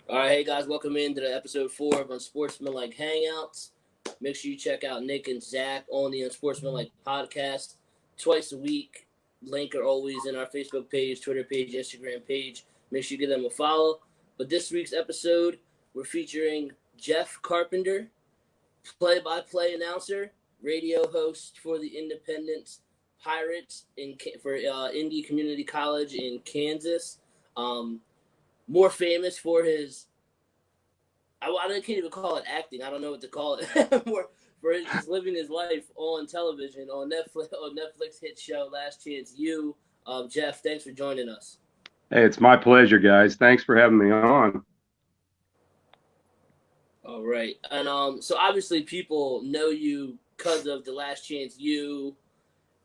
All right, hey guys, welcome into the episode 4 of Unsportsmanlike Hangouts. Make sure you check out Nick and Zach on the Unsportsmanlike podcast twice a week. Link are always in our Facebook page, Twitter page, Instagram page. Make sure you give them a follow. But this week's episode, we're featuring Jeff Carpenter, play-by-play announcer, radio host for the Independence Pirates for Indy Community College in Kansas. More famous for his, I can't even call it acting. I don't know what to call it. More for just living his life on television on Netflix hit show Last Chance U. Jeff, thanks for joining us. Hey, it's my pleasure, guys. Thanks for having me on. All right, and so obviously people know you because of the Last Chance U,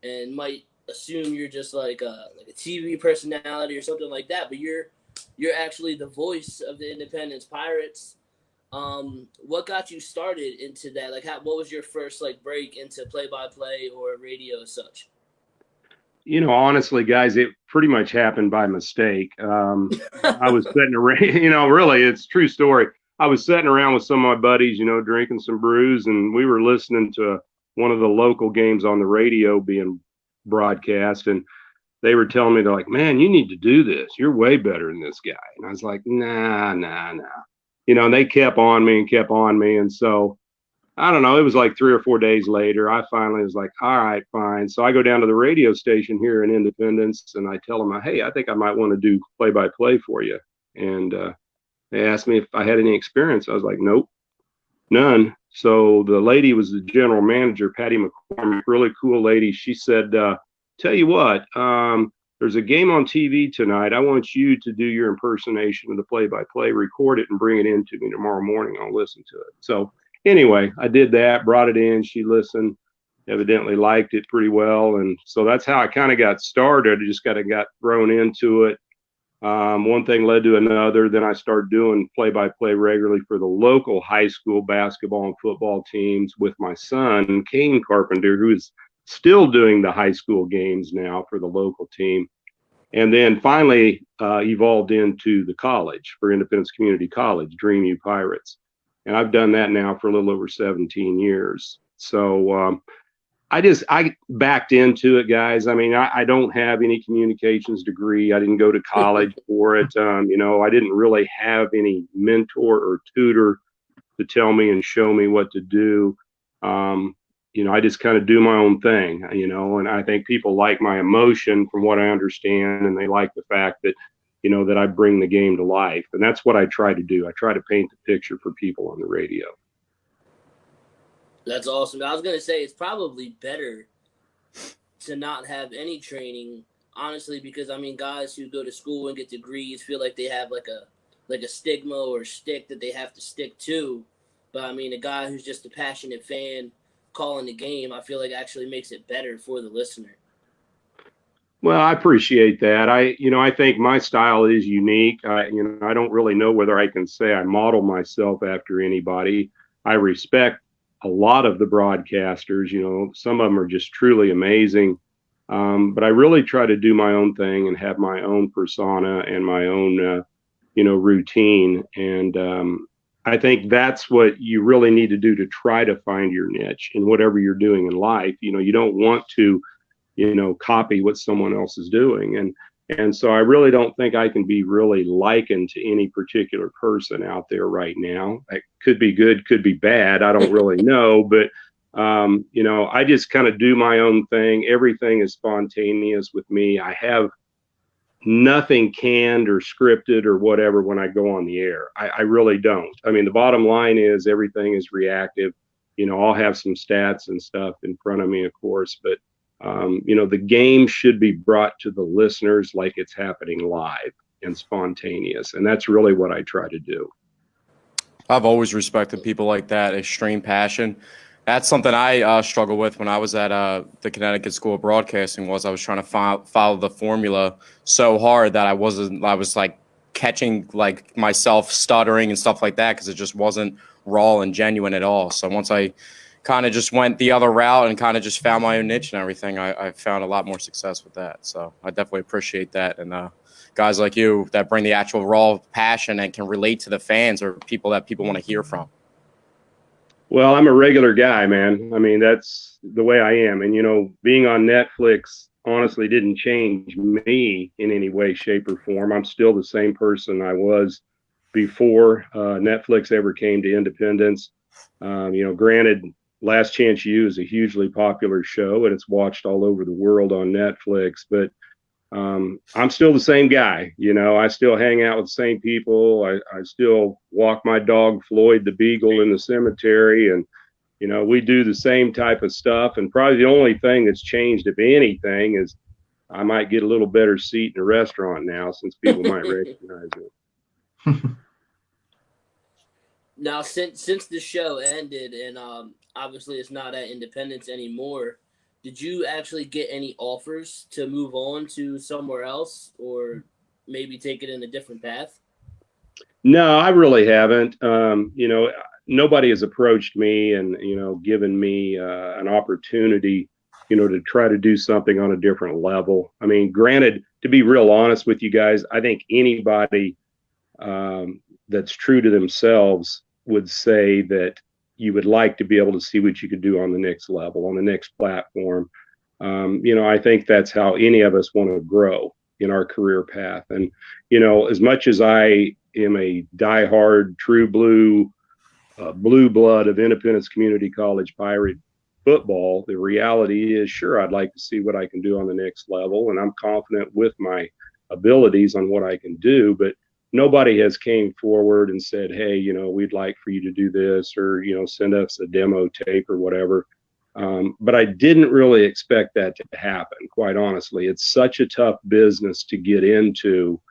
and might assume you're just like a TV personality or something like that. But you're actually the voice of the Independence Pirates. What got you started into that? Like, what was your first break into play-by-play or radio as such? Honestly, guys, it pretty much happened by mistake. I was sitting around, really, it's a true story. I was sitting around with some of my buddies, drinking some brews, and we were listening to one of the local games on the radio being broadcast, and they were telling me, they're like, man, you need to do this. You're way better than this guy. And I was like, nah. And they kept on me. And so I don't know, it was like 3 or 4 days later, I finally was like, all right, fine. So I go down to the radio station here in Independence, and I tell them, hey, I think I might want to do play-by-play for you. And they asked me if I had any experience. I was like, nope, none. So the lady was the general manager, Patty McCormick, really cool lady. She said, tell you what, there's a game on TV tonight. I want you to do your impersonation of the play-by-play, record it, and bring it in to me tomorrow morning. I'll listen to it. So anyway, I did that, brought it in. She listened, evidently liked it pretty well. And so that's how I kind of got started. I just got thrown into it. One thing led to another. Then I started doing play-by-play regularly for the local high school basketball and football teams with my son, Kane Carpenter, who is still doing the high school games now for the local team. And then finally evolved into the college for Independence Community College, Dream U Pirates. And I've done that now for a little over 17 years. So I backed into it, guys. I mean, I don't have any communications degree. I didn't go to college for it. I didn't really have any mentor or tutor to tell me and show me what to do. I just kind of do my own thing, and I think people like my emotion from what I understand, and they like the fact that, that I bring the game to life. And that's what I try to do. I try to paint the picture for people on the radio. That's awesome. I was going to say it's probably better to not have any training, honestly, because, guys who go to school and get degrees feel like they have like a stigma or stick that they have to stick to. But, a guy who's just a passionate fan calling the game, I feel like actually makes it better for the listener. Well, I appreciate that. I think my style is unique. I don't really know whether I can say I model myself after anybody. I respect a lot of the broadcasters. Some of them are just truly amazing. But I really try to do my own thing and have my own persona and my own, routine. And I think that's what you really need to do to try to find your niche in whatever you're doing in life. You don't want to, copy what someone else is doing. And so I really don't think I can be really likened to any particular person out there right now. It could be good, could be bad. I don't really know, but I just kind of do my own thing. Everything is spontaneous with me. I have nothing canned or scripted or whatever when I go on the air. I really don't. The bottom line is everything is reactive. I'll have some stats and stuff in front of me, of course, but the game should be brought to the listeners like it's happening live and spontaneous. And that's really what I try to do. I've always respected people like that, extreme passion. That's something I struggled with when I was at the Connecticut School of Broadcasting. I was trying to follow the formula so hard that I was like catching like myself stuttering and stuff like that because it just wasn't raw and genuine at all. So once I kind of just went the other route and kind of just found my own niche and everything, I found a lot more success with that. So I definitely appreciate that. And guys like you that bring the actual raw passion and can relate to the fans or people that people want to hear from? Well, I'm a regular guy, man. I mean, that's the way I am. And, being on Netflix honestly didn't change me in any way, shape, or form. I'm still the same person I was before Netflix ever came to Independence. Granted, Last Chance U is a hugely popular show and it's watched all over the world on Netflix, but I'm still the same guy. I still hang out with the same people. I still walk my dog, Floyd the Beagle, in the cemetery. And, we do the same type of stuff. And probably the only thing that's changed, if anything, is I might get a little better seat in a restaurant now since people might recognize it. Now, since the show ended and obviously it's not at Independence anymore, did you actually get any offers to move on to somewhere else or maybe take it in a different path? No, I really haven't. Nobody has approached me and, given me an opportunity, to try to do something on a different level. I mean, granted, to be real honest with you guys, I think anybody that's true to themselves would say that you would like to be able to see what you could do on the next level, on the next platform. I think that's how any of us want to grow in our career path. And, as much as I am a diehard, true blue, blue blood of Independence Community College Pirate football, the reality is, sure, I'd like to see what I can do on the next level. And I'm confident with my abilities on what I can do, but nobody has came forward and said, hey, we'd like for you to do this or, send us a demo tape or whatever. But I didn't really expect that to happen, quite honestly. It's such a tough business to get into.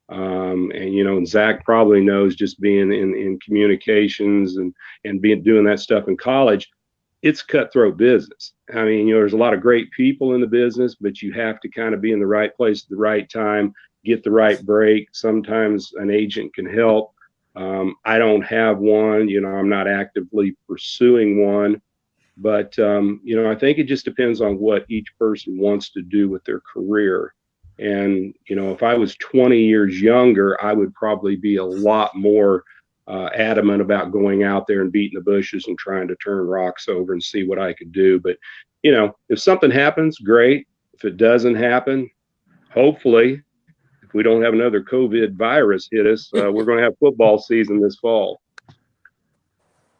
And Zach probably knows, just being in communications and doing that stuff in college, it's cutthroat business. I mean, there's a lot of great people in the business, but you have to kind of be in the right place at the right time, get the right break. Sometimes an agent can help. I don't have one, I'm not actively pursuing one, but, I think it just depends on what each person wants to do with their career. And, if I was 20 years younger, I would probably be a lot more adamant about going out there and beating the bushes and trying to turn rocks over and see what I could do. But, if something happens, great. If it doesn't happen, hopefully, if we don't have another COVID virus hit us, we're going to have football season this fall.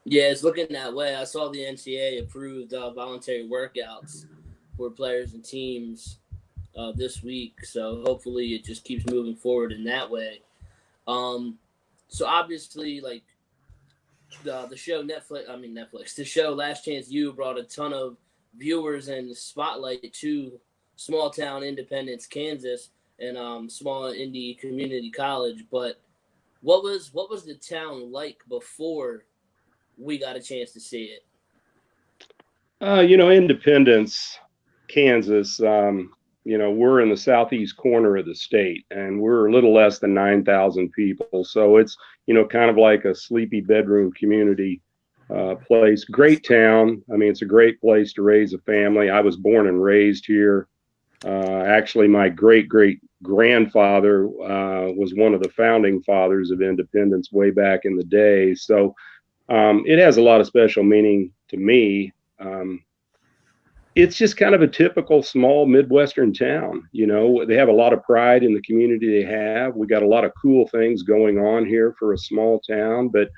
Yeah, it's looking that way. I saw the NCAA approved voluntary workouts for players and teams this week. So hopefully it just keeps moving forward in that way. So obviously, like the show Netflix, the show Last Chance U brought a ton of viewers and spotlight to small town Independence, Kansas, and small indie community college. But what was the town like before we got a chance to see it? Independence, Kansas, we're in the southeast corner of the state and we're a little less than 9,000 people. So it's, kind of like a sleepy bedroom community place. Great town. I mean, it's a great place to raise a family. I was born and raised here. Actually, my great grandfather was one of the founding fathers of Independence way back in the day. So it has a lot of special meaning to me. It's just kind of a typical small Midwestern town. They have a lot of pride in the community they have. We got a lot of cool things going on here for a small town, but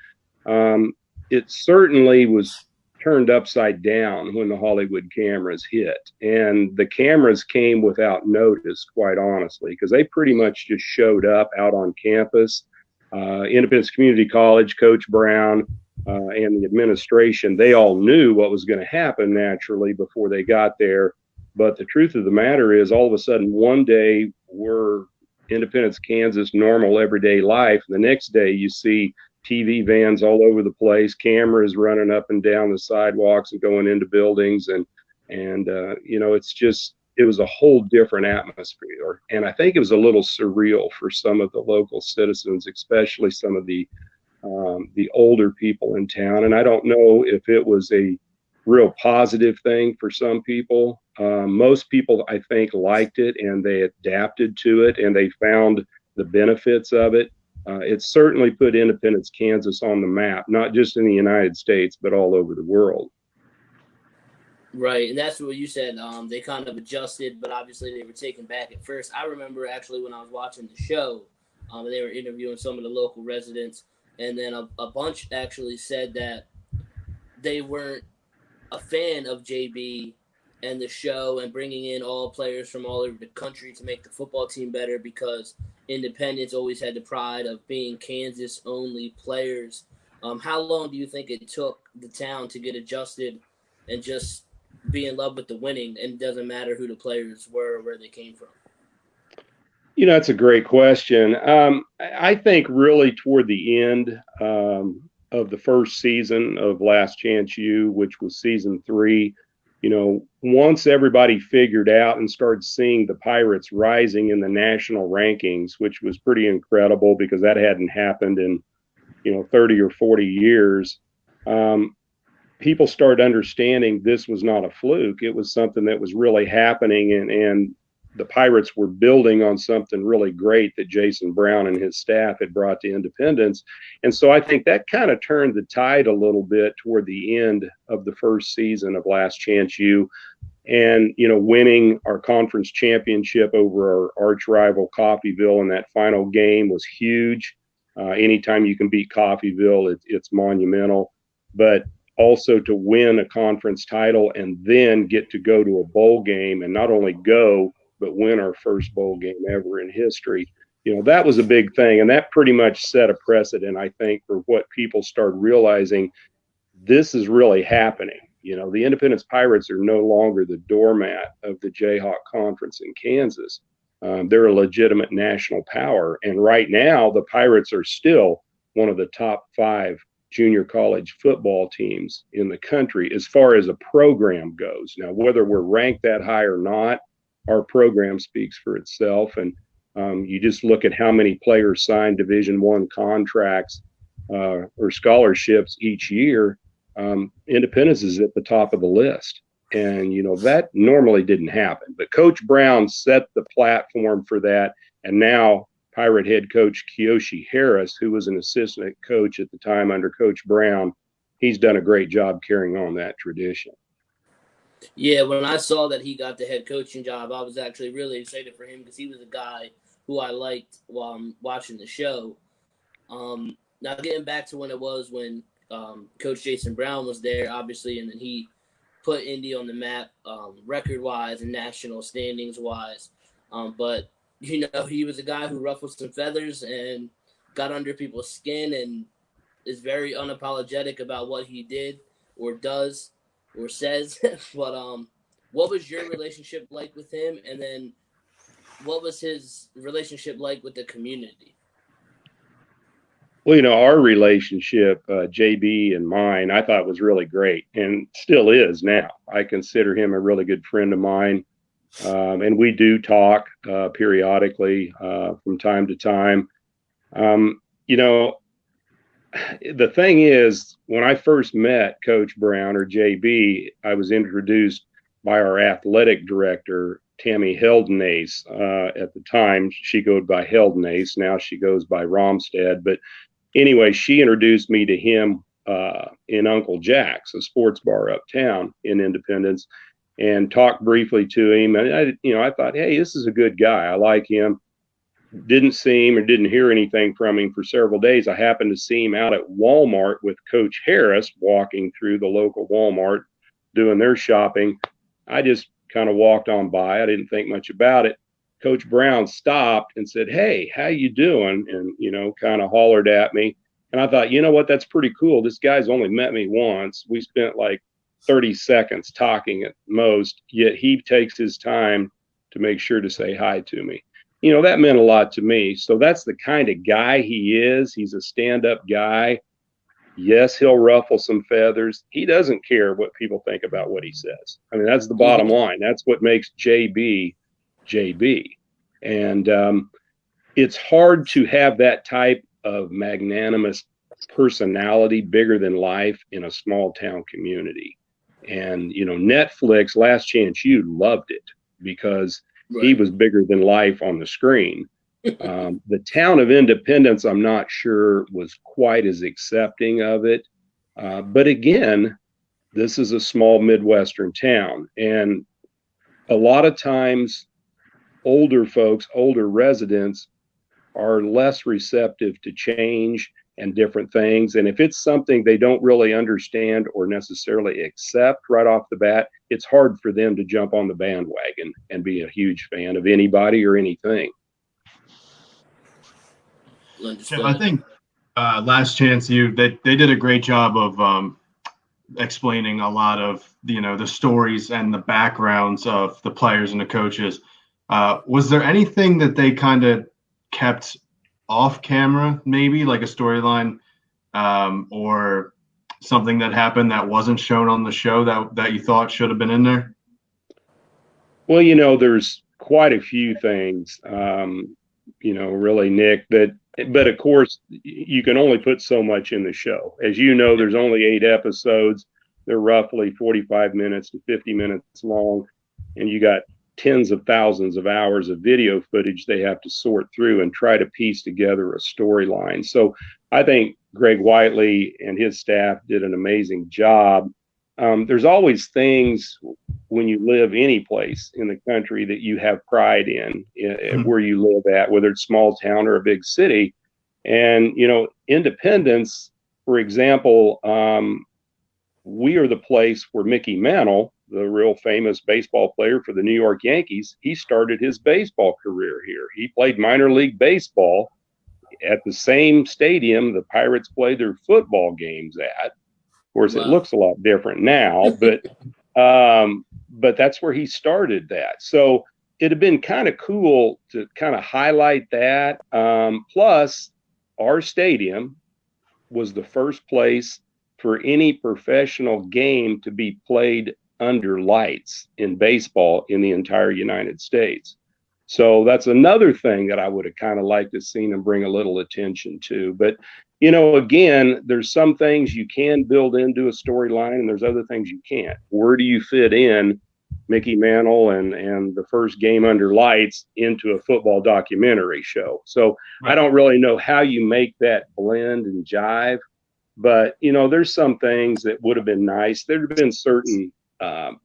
it certainly was turned upside down when the Hollywood cameras hit. And the cameras came without notice, quite honestly, because they pretty much just showed up out on campus. Independence Community College, Coach Brown, and the administration, they all knew what was going to happen naturally before they got there. But the truth of the matter is, all of a sudden, one day we're Independence, Kansas, normal everyday life. The next day you see TV vans all over the place, cameras running up and down the sidewalks and going into buildings. And it was a whole different atmosphere. And I think it was a little surreal for some of the local citizens, especially some of the older people in town. And I don't know if it was a real positive thing for some people. Most people, I think, liked it and they adapted to it and they found the benefits of it. It's certainly put Independence, Kansas on the map, not just in the United States, but all over the world. Right, and that's what you said. They kind of adjusted, but obviously they were taken back at first. I remember actually when I was watching the show, and they were interviewing some of the local residents, and then a bunch actually said that they weren't a fan of JB and the show and bringing in all players from all over the country to make the football team better, because Independence always had the pride of being Kansas-only players. How long do you think it took the town to get adjusted and just be in love with the winning, and it doesn't matter who the players were or where they came from? That's a great question. I think really toward the end of the first season of Last Chance U, which was season 3, once everybody figured out and started seeing the Pirates rising in the national rankings, which was pretty incredible because that hadn't happened in 30 or 40 years. People started understanding this was not a fluke. It was something that was really happening, and the Pirates were building on something really great that Jason Brown and his staff had brought to Independence. And so I think that kind of turned the tide a little bit toward the end of the first season of Last Chance U. And, winning our conference championship over our arch rival Coffeyville in that final game was huge. Anytime you can beat Coffeyville, it's monumental. But also to win a conference title and then get to go to a bowl game, and not only go, but win our first bowl game ever in history. That was a big thing. And that pretty much set a precedent, I think, for what people started realizing this is really happening. The Independence Pirates are no longer the doormat of the Jayhawk Conference in Kansas. They're a legitimate national power. And right now, the Pirates are still one of the top 5 junior college football teams in the country as far as a program goes. Now, whether we're ranked that high or not, our program speaks for itself. And you just look at how many players sign Division I contracts or scholarships each year. Independence is at the top of the list. And, that normally didn't happen. But Coach Brown set the platform for that. And now Pirate head coach Kiyoshi Harris, who was an assistant coach at the time under Coach Brown, he's done a great job carrying on that tradition. Yeah, when I saw that he got the head coaching job, I was actually really excited for him because he was a guy who I liked while I'm watching the show. Now, getting back to when Coach Jason Brown was there, obviously, and then he put Indy on the map record-wise and national standings-wise. But he was a guy who ruffled some feathers and got under people's skin and is very unapologetic about what he did or does or says. But what was your relationship like with him? And then what was his relationship like with the community? Well, our relationship, JB and mine, I thought was really great and still is now. I consider him a really good friend of mine. And we do talk periodically from time to time. The thing is, when I first met Coach Brown or JB, I was introduced by our athletic director, Tammy Heldenace. At the time, she goes by Heldenace. Now she goes by Romstead. But anyway, she introduced me to him in Uncle Jack's, a sports bar uptown in Independence, and talked briefly to him. And I thought, hey, this is a good guy. I like him. Didn't see him or didn't hear anything from him for several days. I happened to see him out at Walmart with Coach Harris, walking through the local Walmart, doing their shopping. I just kind of walked on by. I didn't think much about it. Coach Brown stopped and said, hey, how you doing? And, kind of hollered at me. And I thought, you know what, that's pretty cool. This guy's only met me once. We spent like 30 seconds talking at most, yet he takes his time to make sure to say hi to me. That meant a lot to me. So that's the kind of guy he is. He's a stand-up guy. Yes, he'll ruffle some feathers. He doesn't care what people think about what he says. I mean, that's the bottom line. That's what makes JB JB. And it's hard to have that type of magnanimous personality, bigger than life, in a small town community. And, Netflix, Last Chance U, loved it because he was bigger than life on the screen. The town of Independence, I'm not sure, was quite as accepting of it. But again, this is a small Midwestern town. And a lot of times, older folks, older residents are less receptive to change and different things. And if it's something they don't really understand or necessarily accept right off the bat, it's hard for them to jump on the bandwagon and be a huge fan of anybody or anything. Jeff, I think Last Chance U, they did a great job of explaining a lot of the stories and the backgrounds of the players and the coaches. Was there anything that they kind of kept off camera, maybe like a storyline or something that happened that wasn't shown on the show that you thought should have been in there? Well, there's quite a few things, really, Nick, but of course you can only put so much in the show. As you know, there's only 8 episodes. They're roughly 45 minutes to 50 minutes long. And you got tens of thousands of hours of video footage they have to sort through and try to piece together a storyline. So I think Greg Whiteley and his staff did an amazing job. There's always things when you live any place in the country that you have pride in where you live at, whether it's small town or a big city. And, Independence, for example, we are the place where Mickey Mantle, the real famous baseball player for the New York Yankees, he started his baseball career here. He played minor league baseball at the same stadium the Pirates play their football games at. Of course, It looks a lot different now, but that's where he started that. So it'd have been kind of cool to kind of highlight that. Plus, our stadium was the first place for any professional game to be played under lights in baseball in the entire United States. So that's another thing that I would have kind of liked to see them bring a little attention to. But, again, there's some things you can build into a storyline and there's other things you can't. Where do you fit in Mickey Mantle and the first game under lights into a football documentary show? So I don't really know how you make that blend and jive. But, there's some things that would have been nice. There have been certain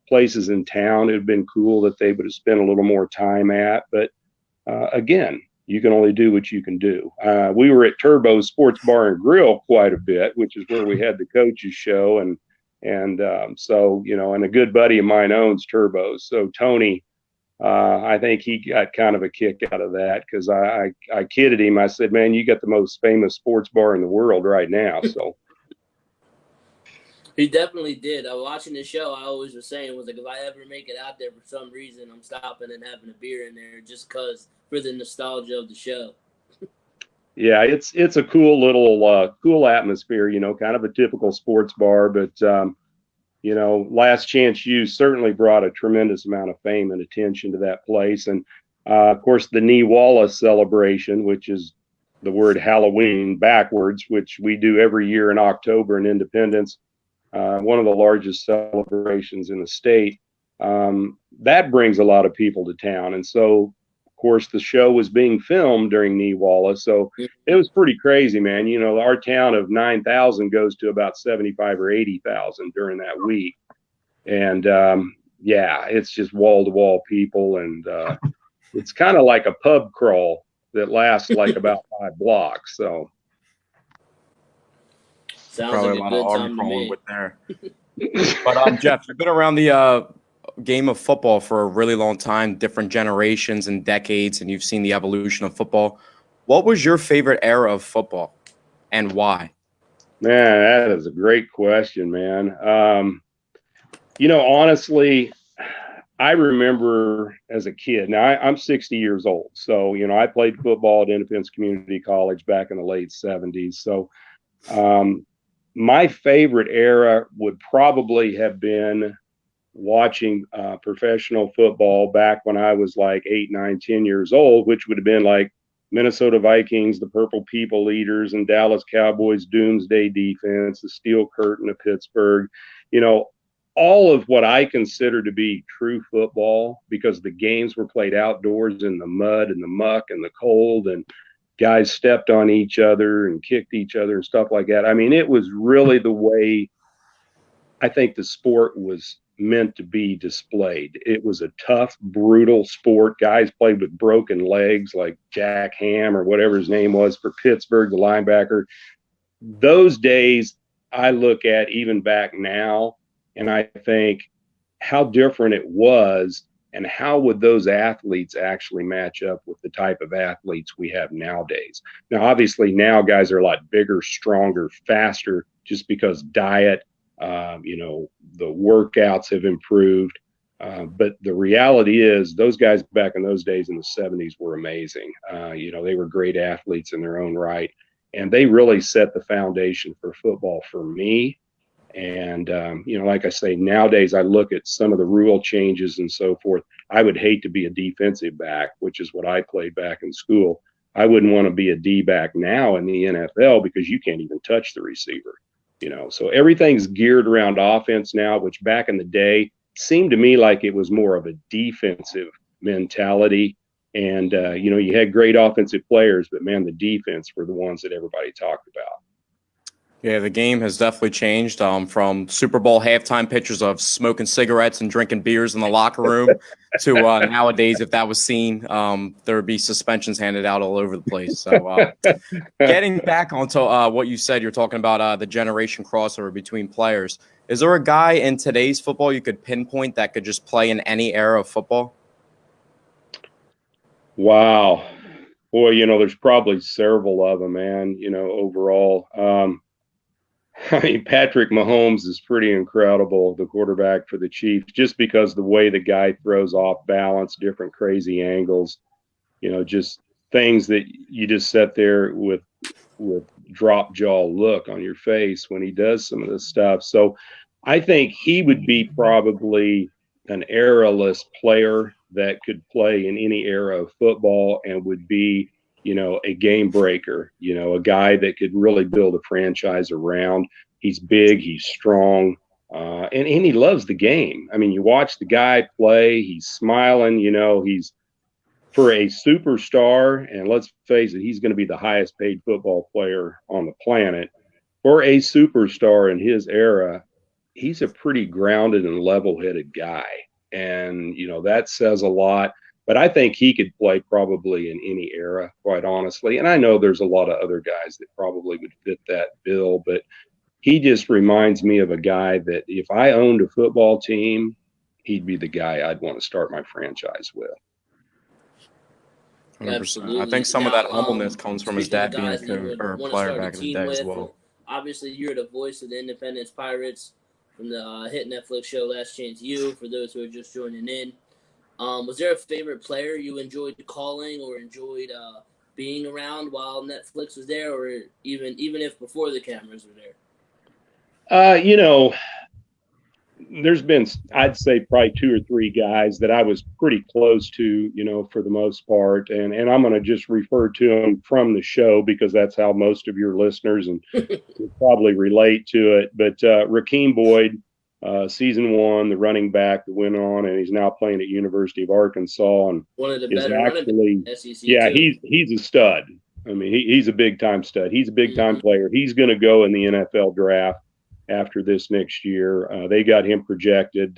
places in town it would have been cool that they would have spent a little more time at. But again, you can only do what you can do. We were at Turbo's Sports Bar and Grill quite a bit, which is where we had the coaches show. And so, and a good buddy of mine owns Turbo's. So Tony, I think he got kind of a kick out of that because I kidded him. I said, man, you got the most famous sports bar in the world right now. So he definitely did. Watching the show, I always was saying, was like, if I ever make it out there for some reason, I'm stopping and having a beer in there just because for the nostalgia of the show. Yeah, it's a cool little cool atmosphere, kind of a typical sports bar, but Last Chance U certainly brought a tremendous amount of fame and attention to that place. And of course, the Nee Wallace celebration, which is the word Halloween backwards, which we do every year in October in Independence, one of the largest celebrations in the state. That brings a lot of people to town. And so, of course, the show was being filmed during Nee Wallace. So it was pretty crazy, man. Our town of 9,000 goes to about 75 or 80,000 during that week. And it's just wall to wall people. And it's kind of like a pub crawl that lasts like about 5 blocks. So sounds probably like a a lot good of time to arm me. with there. But Jeff, you've been around the game of football for a really long time, different generations and decades, and you've seen the evolution of football. What was your favorite era of football and why? Man, that is a great question, man. Honestly, I remember as a kid. Now, I'm 60 years old. So, I played football at Independence Community College back in the late 70s. So, my favorite era would probably have been watching professional football back when I was like 8, 9, 10 years old, which would have been like Minnesota Vikings, the Purple People Eaters, and Dallas Cowboys Doomsday Defense, the Steel Curtain of Pittsburgh. all of what I consider to be true football, because the games were played outdoors in the mud and the muck and the cold, and guys stepped on each other and kicked each other and stuff like that. I mean, it was really the way I think the sport was meant to be displayed. It was a tough, brutal sport. Guys played with broken legs, like Jack Ham or whatever his name was for Pittsburgh, the linebacker. Those days I look at even back now, and I think how different it was, and how would those athletes actually match up with the type of athletes we have nowadays. Now, obviously now guys are a lot bigger, stronger, faster, just because diet, the workouts have improved. But the reality is those guys back in those days in the 70s were amazing. They were great athletes in their own right. And they really set the foundation for football for me. And, like I say, nowadays I look at some of the rule changes and so forth. I would hate to be a defensive back, which is what I played back in school. I wouldn't want to be a D back now in the NFL because you can't even touch the receiver. So everything's geared around offense now, which back in the day seemed to me like it was more of a defensive mentality. And, you had great offensive players, but man, the defense were the ones that everybody talked about. Yeah, the game has definitely changed from Super Bowl halftime pictures of smoking cigarettes and drinking beers in the locker room to nowadays, if that was seen, there would be suspensions handed out all over the place. So getting back onto what you said, you're talking about the generation crossover between players. Is there a guy in today's football you could pinpoint that could just play in any era of football? Wow. Boy, there's probably several of them, man, overall. I mean, Patrick Mahomes is pretty incredible, the quarterback for the Chiefs, just because the way the guy throws off balance, different crazy angles, just things that you just sit there with drop jaw look on your face when he does some of this stuff. So I think he would be probably an era-less player that could play in any era of football and would be a game breaker, a guy that could really build a franchise around. He's big, he's strong, and he loves the game. I mean, you watch the guy play, he's smiling, he's for a superstar, and let's face it, he's going to be the highest paid football player on the planet. For a superstar in his era, he's a pretty grounded and level-headed guy. And, that says a lot. But I think he could play probably in any era, quite honestly. And I know there's a lot of other guys that probably would fit that bill, but he just reminds me of a guy that if I owned a football team, he'd be the guy I'd want to start my franchise with. 100%. Absolutely. I think some of that humbleness comes from his dad being a player back in the day as well. Obviously, you're the voice of the Independence Pirates from the hit Netflix show Last Chance U, for those who are just joining in. Was there a favorite player you enjoyed calling or enjoyed being around while Netflix was there, or even if before the cameras were there? There's been, I'd say, probably 2 or 3 guys that I was pretty close to, for the most part. And I'm going to just refer to them from the show because that's how most of your listeners and will probably relate to it. But Rakeem Boyd, season 1, the running back that went on, and he's now playing at University of Arkansas. And one of the better running backs in the SEC. Yeah, he's a stud. I mean, he's a big-time stud. He's a big-time player. He's going to go in the NFL draft after this next year. They got him projected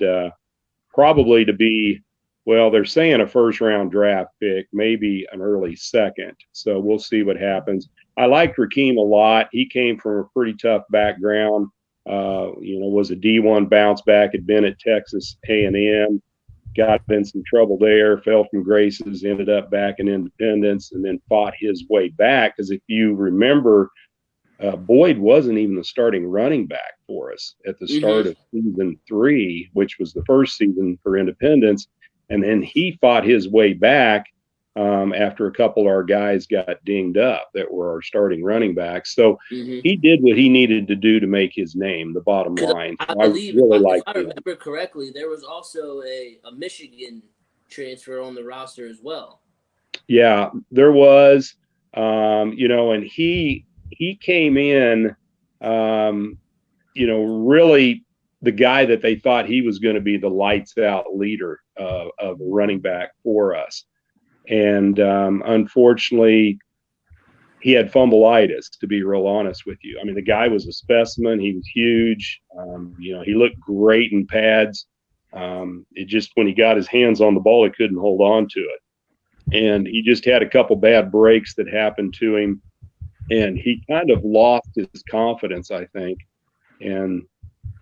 probably to be, well, they're saying a first-round draft pick, maybe an early second. So we'll see what happens. I liked Rakeem a lot. He came from a pretty tough background. Was a D1 bounce back, had been at Texas A&M, got in some trouble there, fell from graces, ended up back in Independence, and then fought his way back. Because if you remember, Boyd wasn't even the starting running back for us at the start of season 3, which was the first season for Independence. And then he fought his way back after a couple of our guys got dinged up that were our starting running backs. So he did what he needed to do to make his name, the bottom line. I believe, if I remember correctly, there was also a Michigan transfer on the roster as well. Yeah, there was, and he came in, really the guy that they thought he was going to be the lights out leader of a running back for us. And unfortunately, he had fumbleitis, to be real honest with you. I mean, the guy was a specimen. He was huge. He looked great in pads. It just, when he got his hands on the ball, he couldn't hold on to it. And he just had a couple bad breaks that happened to him. And he kind of lost his confidence, I think. And,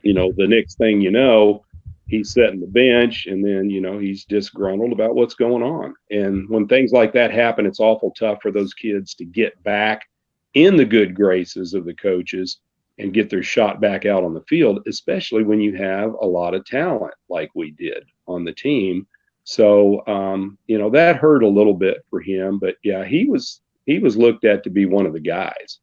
the next thing you know, he's sitting the bench, and then, he's disgruntled about what's going on. And when things like that happen, it's awful tough for those kids to get back in the good graces of the coaches and get their shot back out on the field, especially when you have a lot of talent like we did on the team. So, that hurt a little bit for him. But, yeah, he was looked at to be one of the guys.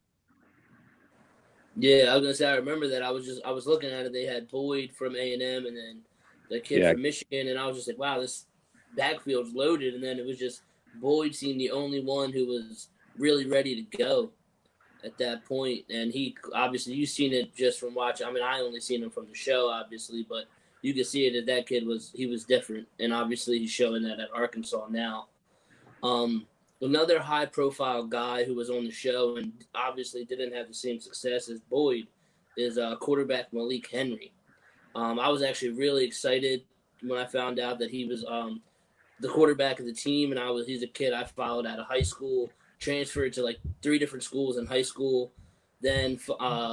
Yeah, I was gonna say, I remember that. I was looking at it. They had Boyd from A&M, and then the kid from Michigan, and I was just like, wow, this backfield's loaded. And then it was just Boyd seemed the only one who was really ready to go at that point. And he obviously, you've seen it just from watching. I mean, I only seen him from the show, obviously, but you could see it that kid was different, and obviously he's showing that at Arkansas now. Another high-profile guy who was on the show and obviously didn't have the same success as Boyd is quarterback Malik Henry. I was actually really excited when I found out that he was the quarterback of the team, and he's a kid I followed out of high school, transferred to like 3 different schools in high school, then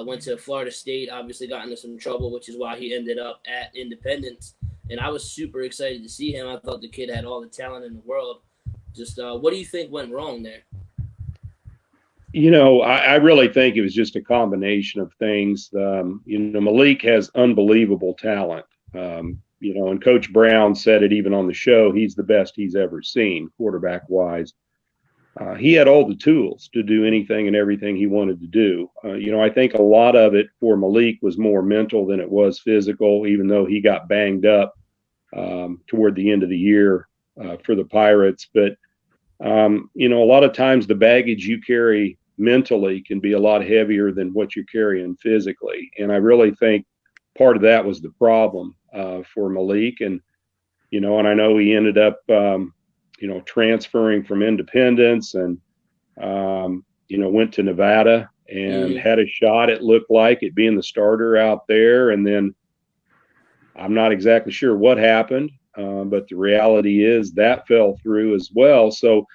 went to Florida State, obviously got into some trouble, which is why he ended up at Independence. And I was super excited to see him. I thought the kid had all the talent in the world. Just what do you think went wrong there? I really think it was just a combination of things. Malik has unbelievable talent. And Coach Brown said it even on the show. He's the best he's ever seen quarterback-wise. He had all the tools to do anything and everything he wanted to do. I think a lot of it for Malik was more mental than it was physical, even though he got banged up toward the end of the year for the Pirates. But, a lot of times the baggage you carry mentally can be a lot heavier than what you're carrying physically. And I really think part of that was the problem for Malik. And, and I know he ended up, transferring from Independence and, went to Nevada and had a shot, it looked like, at being the starter out there. And then I'm not exactly sure what happened. But the reality is that fell through as well. So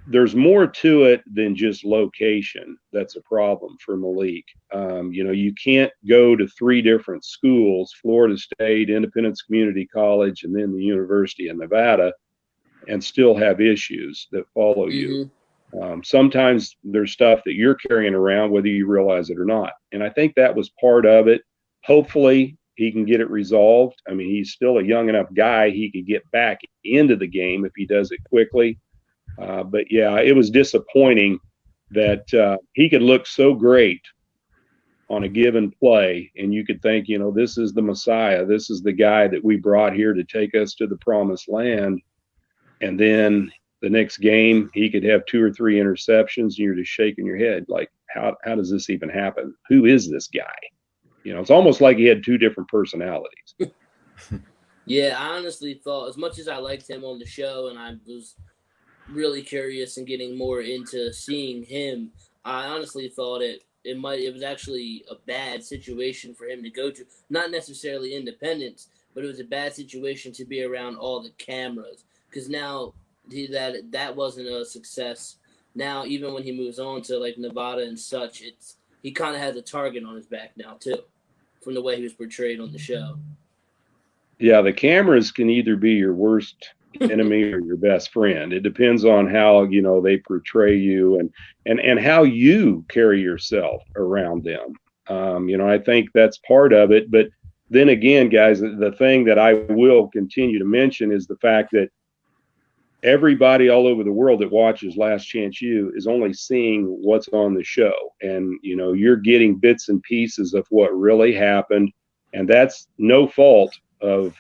there's more to it than just location. That's a problem for Malik. You can't go to 3 different schools, Florida State, Independence Community College, and then the University of Nevada, and still have issues that follow you. Sometimes there's stuff that you're carrying around, whether you realize it or not. And I think that was part of it. Hopefully, he can get it resolved. I mean, he's still a young enough guy. He could get back into the game if he does it quickly. But, yeah, it was disappointing that he could look so great on a given play, and you could think, this is the Messiah. This is the guy that we brought here to take us to the promised land. And then the next game, he could have 2 or 3 interceptions, and you're just shaking your head like, how does this even happen? Who is this guy? It's almost like he had 2 different personalities. Yeah, I honestly thought, as much as I liked him on the show and I was really curious and getting more into seeing him, I honestly thought it was actually a bad situation for him to go to. Not necessarily Independence, but it was a bad situation to be around all the cameras. Because now that wasn't a success. Now, even when he moves on to like Nevada and such, he kind of has a target on his back now too, from the way he was portrayed on the show. Yeah, the cameras can either be your worst enemy or your best friend. It depends on how they portray you and how you carry yourself around them. I think that's part of it. But then again, guys, the thing that I will continue to mention is the fact that everybody all over the world that watches Last Chance U is only seeing what's on the show. And, you're getting bits and pieces of what really happened. And that's no fault of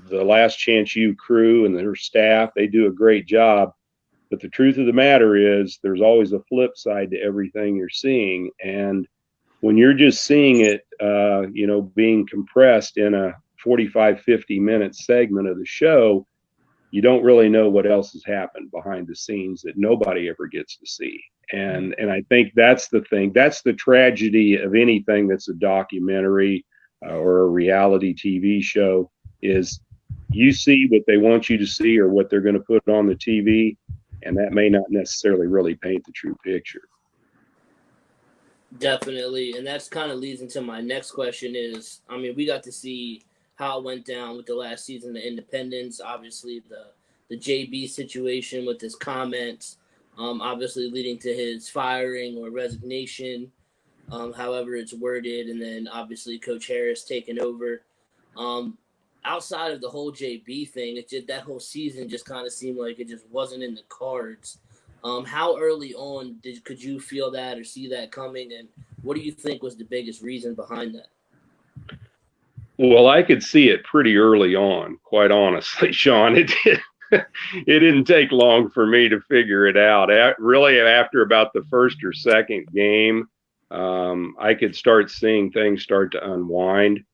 the Last Chance U crew and their staff. They do a great job. But the truth of the matter is there's always a flip side to everything you're seeing. And when you're just seeing it, being compressed in a 45, 50-minute segment of the show, you don't really know what else has happened behind the scenes that nobody ever gets to see. And I think that's the thing. That's the tragedy of anything that's a documentary or a reality TV show, is you see what they want you to see or what they're going to put on the TV, and that may not necessarily really paint the true picture. Definitely. And that's kind of leads into my next question is, I mean, we got to see how it went down with the last season of Independence. Obviously, the JB situation with his comments, obviously leading to his firing or resignation, however it's worded, and then obviously Coach Harris taking over. Outside of the whole JB thing, that whole season just kind of seemed like it just wasn't in the cards. How early on could you feel that or see that coming, and what do you think was the biggest reason behind that? Well, I could see it pretty early on, quite honestly, Sean. It didn't take long for me to figure it out. Really, after about the first or second game, I could start seeing things start to unwind.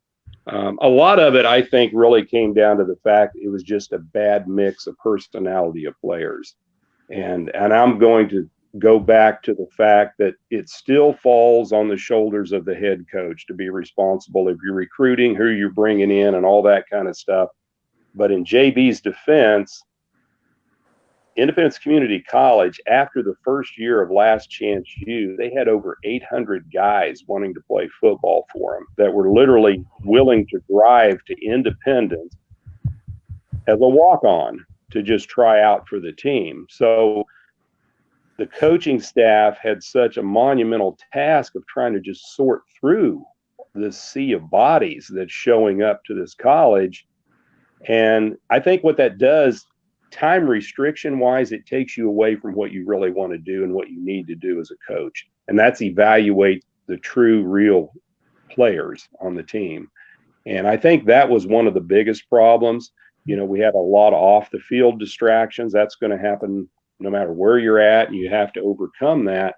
A lot of it, I think, really came down to the fact it was just a bad mix of personality of players. And I'm going to go back to the fact that it still falls on the shoulders of the head coach to be responsible if you're recruiting, who you're bringing in, and all that kind of stuff. But in JB's defense, Independence Community College, after the first year of Last Chance U, they had over 800 guys wanting to play football for them that were literally willing to drive to Independence as a walk-on to just try out for the team. So the coaching staff had such a monumental task of trying to just sort through this sea of bodies that's showing up to this college. And I think what that does, time restriction wise, it takes you away from what you really want to do and what you need to do as a coach. And that's evaluate the true, real players on the team. And I think that was one of the biggest problems. We had a lot of off the field distractions. That's going to happen no matter where you're at, and you have to overcome that.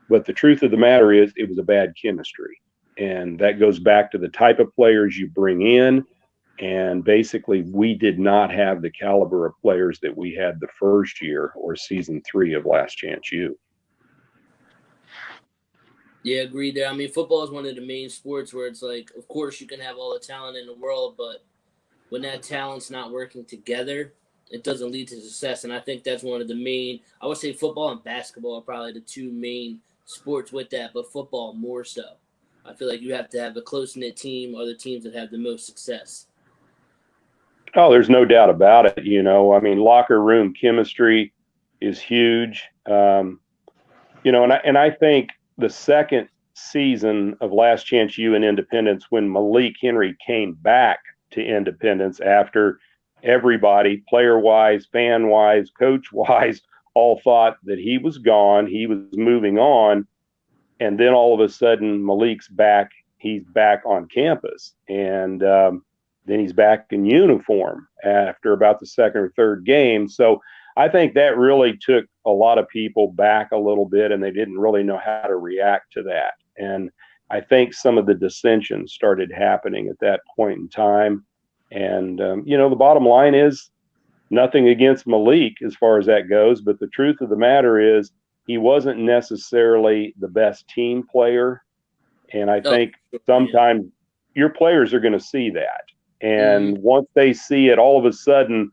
But the truth of the matter is it was a bad chemistry. And that goes back to the type of players you bring in. And basically, we did not have the caliber of players that we had the first year or season 3 of Last Chance U. Yeah, agreed there. I mean, football is one of the main sports where it's like, of course, you can have all the talent in the world, but when that talent's not working together, it doesn't lead to success. And I think that's one of the main, I would say football and basketball are probably the two main sports with that, but football more so. I feel like you have to have a close-knit team or the teams that have the most success. Oh, there's no doubt about it. I mean, locker room chemistry is huge. And I think the second season of Last Chance U in Independence, when Malik Henry came back to Independence after everybody, player-wise, fan-wise, coach-wise, all thought that he was gone, he was moving on, and then all of a sudden Malik's back, he's back on campus, and then he's back in uniform after about the second or third game. So I think that really took a lot of people back a little bit, and they didn't really know how to react to that. And I think some of the dissension started happening at that point in time. And, the bottom line is nothing against Malik as far as that goes. But the truth of the matter is he wasn't necessarily the best team player. And I think sometimes your players are going to see that. And once they see it, all of a sudden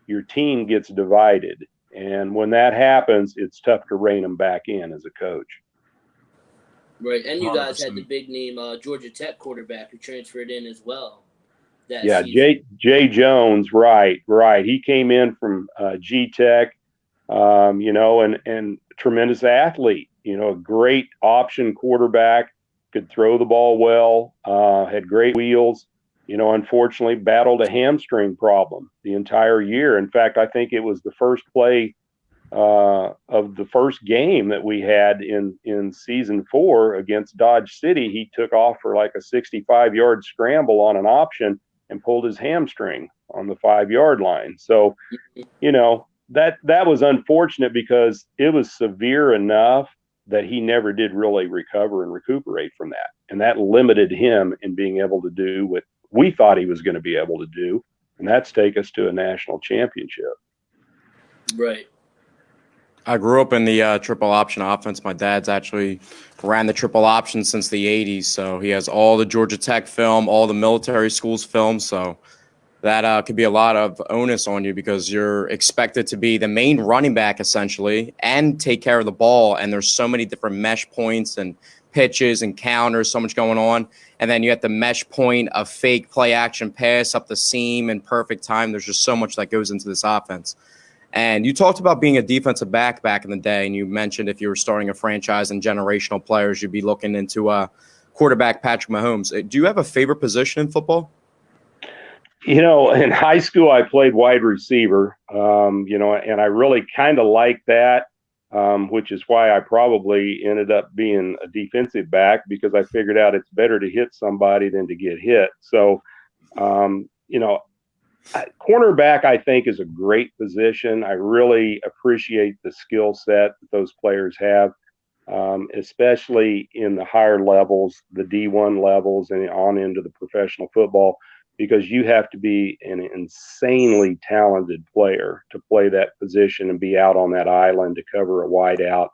your team gets divided. And when that happens, it's tough to rein them back in as a coach. Right. And you guys had the big name Georgia Tech quarterback who transferred in as well. Yeah, Jay Jones, right. He came in from G Tech, and tremendous athlete, a great option quarterback, could throw the ball well, had great wheels, unfortunately battled a hamstring problem the entire year. In fact, I think it was the first play of the first game that we had in season 4 against Dodge City. He took off for like a 65-yard scramble on an option and pulled his hamstring on the 5-yard line. So, that was unfortunate because it was severe enough that he never did really recover and recuperate from that. And that limited him in being able to do what we thought he was going to be able to do. And that's take us to a national championship. Right. I grew up in the triple option offense. My dad's actually ran the triple option since the 80s. So he has all the Georgia Tech film, all the military schools film. So that could be a lot of onus on you because you're expected to be the main running back essentially and take care of the ball. And there's so many different mesh points and pitches and counters, so much going on. And then you have the mesh point of fake play action pass up the seam in perfect time. There's just so much that goes into this offense. And you talked about being a defensive back in the day, and you mentioned if you were starting a franchise and generational players, you'd be looking into quarterback Patrick Mahomes. Do you have a favorite position in football? You know, in high school, I played wide receiver, you know, and I really kind of liked that, which is why I probably ended up being a defensive back because I figured out it's better to hit somebody than to get hit. So, you know, cornerback, I think, is a great position. I really appreciate the skill set that those players have, especially in the higher levels, the D1 levels and on into the professional football, because you have to be an insanely talented player to play that position and be out on that island to cover a wide out.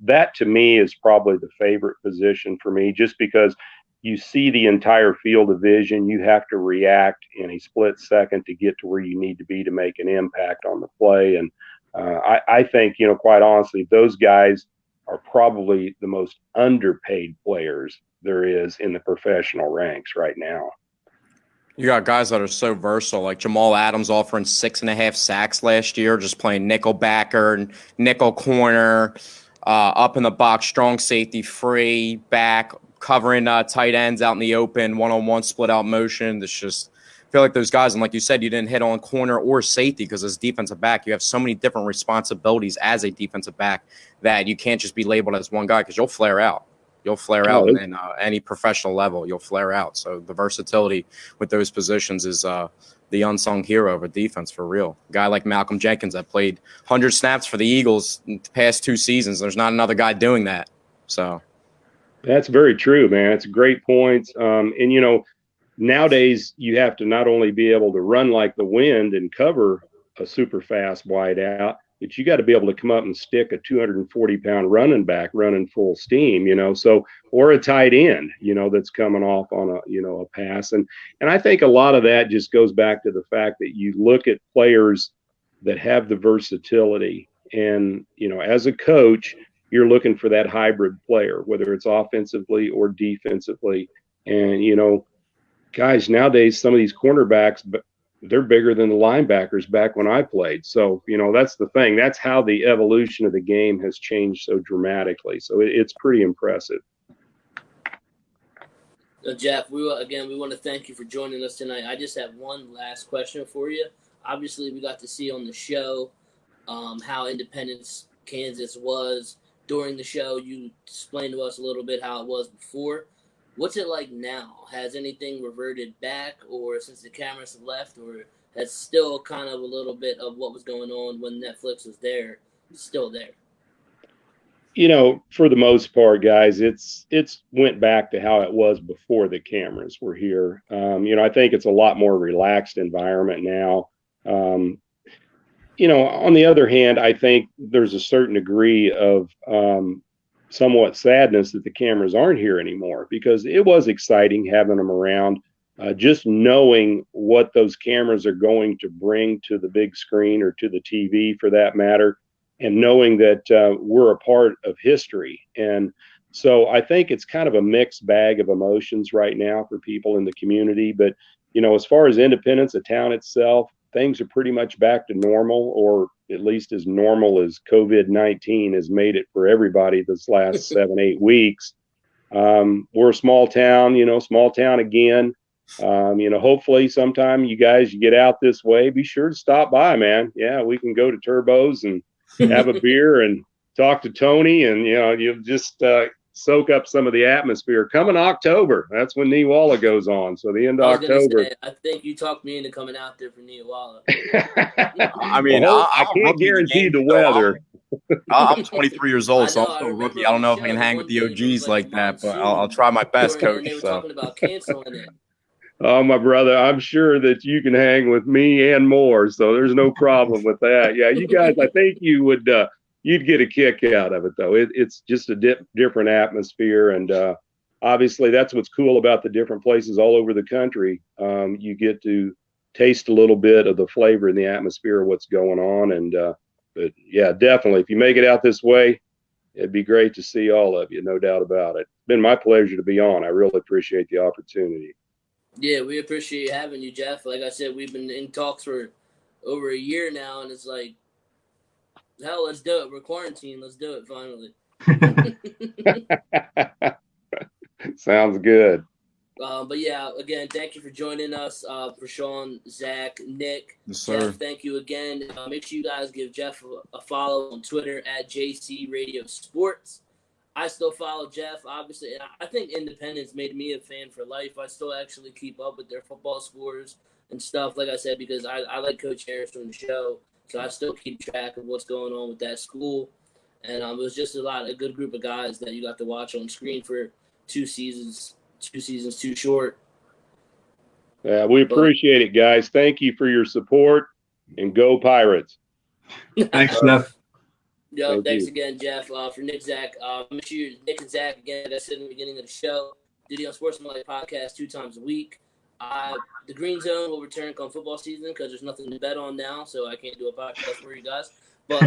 That, to me, is probably the favorite position for me, just because you see the entire field of vision. You have to react in a split second to get to where you need to be to make an impact on the play. And I think, you know, quite honestly, those guys are probably the most underpaid players there is in the professional ranks right now. You got guys that are so versatile, like Jamal Adams offering 6.5 sacks last year, just playing nickel backer and nickel corner, up in the box, strong safety, free, back, covering tight ends out in the open, one-on-one split out motion. It's just, I feel like those guys, and like you said, you didn't hit on corner or safety because as defensive back, you have so many different responsibilities as a defensive back that you can't just be labeled as one guy because you'll flare out. You'll flare out in any professional level. You'll flare out. So the versatility with those positions is the unsung hero of a defense for real. A guy like Malcolm Jenkins that played 100 snaps for the Eagles in the past 2 seasons. There's not another guy doing that. So that's very true, man. It's a great point. And, you know, nowadays you have to not only be able to run like the wind and cover a super fast wide out, but you got to be able to come up and stick a 240-pound running back running full steam, you know, so, or a tight end, you know, that's coming off on a, you know, a pass. And I think a lot of that just goes back to the fact that you look at players that have the versatility. And, you know, as a coach, you're looking for that hybrid player, whether it's offensively or defensively. And, you know, guys, nowadays, some of these cornerbacks, they're bigger than the linebackers back when I played. So, you know, that's the thing. That's how the evolution of the game has changed so dramatically. So it's pretty impressive. Jeff, we want to thank you for joining us tonight. I just have one last question for you. Obviously, we got to see on the show how Independence, Kansas was during the show. You explained to us a little bit how it was before. What's it like now? Has anything reverted back, or since the cameras have left, or has still kind of a little bit of what was going on when Netflix was there still there? You know, for the most part, guys, it's went back to how it was before the cameras were here. You know, I think it's a lot more relaxed environment now. You know, on the other hand, I think there's a certain degree of somewhat sadness that the cameras aren't here anymore, because it was exciting having them around, just knowing what those cameras are going to bring to the big screen or to the TV for that matter, and knowing that we're a part of history. And so I think it's kind of a mixed bag of emotions right now for people in the community. But, you know, as far as Independence, the town itself, things are pretty much back to normal, or at least as normal as COVID-19 has made it for everybody this last 7-8 weeks. We're a small town, you know, small town again. You know, hopefully sometime you guys get out this way, be sure to stop by, man. Yeah, we can go to Turbo's and have a beer and talk to Tony, and, you know, you'll just soak up some of the atmosphere. Coming October, that's when Neewalla goes on. So the end of October. I think you talked me into coming out there for Neewalla. I mean, well, I can't guarantee the weather. I'm 23 years old, so I know, I'm still I a rookie. remember I on don't the know if I show, can the hang one with the day it was OGs like a like that, but I'll monsoon try my best, and coach. they were So talking about canceling it. Oh, my brother, I'm sure that you can hang with me and more, so there's no problem with that. Yeah, you guys, I think you would you'd get a kick out of it, though. It's just a different atmosphere, and obviously that's what's cool about the different places all over the country. You get to taste a little bit of the flavor and the atmosphere of what's going on, and but yeah, definitely, if you make it out this way, it'd be great to see all of you, no doubt about it. It's been my pleasure to be on. I really appreciate the opportunity. Yeah, we appreciate having you, Jeff. Like I said, we've been in talks for over a year now, and it's like, hell, let's do it. We're quarantined. Let's do it finally. Sounds good. But yeah, again, thank you for joining us. For Sean, Zach, Nick, yes, sir. Jeff, thank you again. Make sure you guys give Jeff a follow on Twitter at JC Radio Sports. I still follow Jeff, obviously. I think Independence made me a fan for life. I still actually keep up with their football scores and stuff, like I said, because I like Coach Harris from the show, so I still keep track of what's going on with that school. And it was just a good group of guys that you got to watch on screen for 2 seasons. 2 seasons too short. Yeah, we appreciate it, guys. Thank you for your support, and go Pirates. Thanks, Jeff. Yo, Thank thanks you. again, Jeff. For Nick, Zach, make sure Nick and Zach, again, like I said in the beginning of the show, do the Unsportsmanlike podcast 2 times a week. The Green Zone will return come football season because there's nothing to bet on now, so I can't do a podcast for you guys. But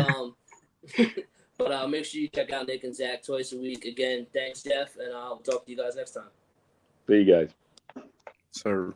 but make sure you check out Nick and Zach twice a week. Again, thanks, Jeff, and I'll talk to you guys next time. See you guys. Sir.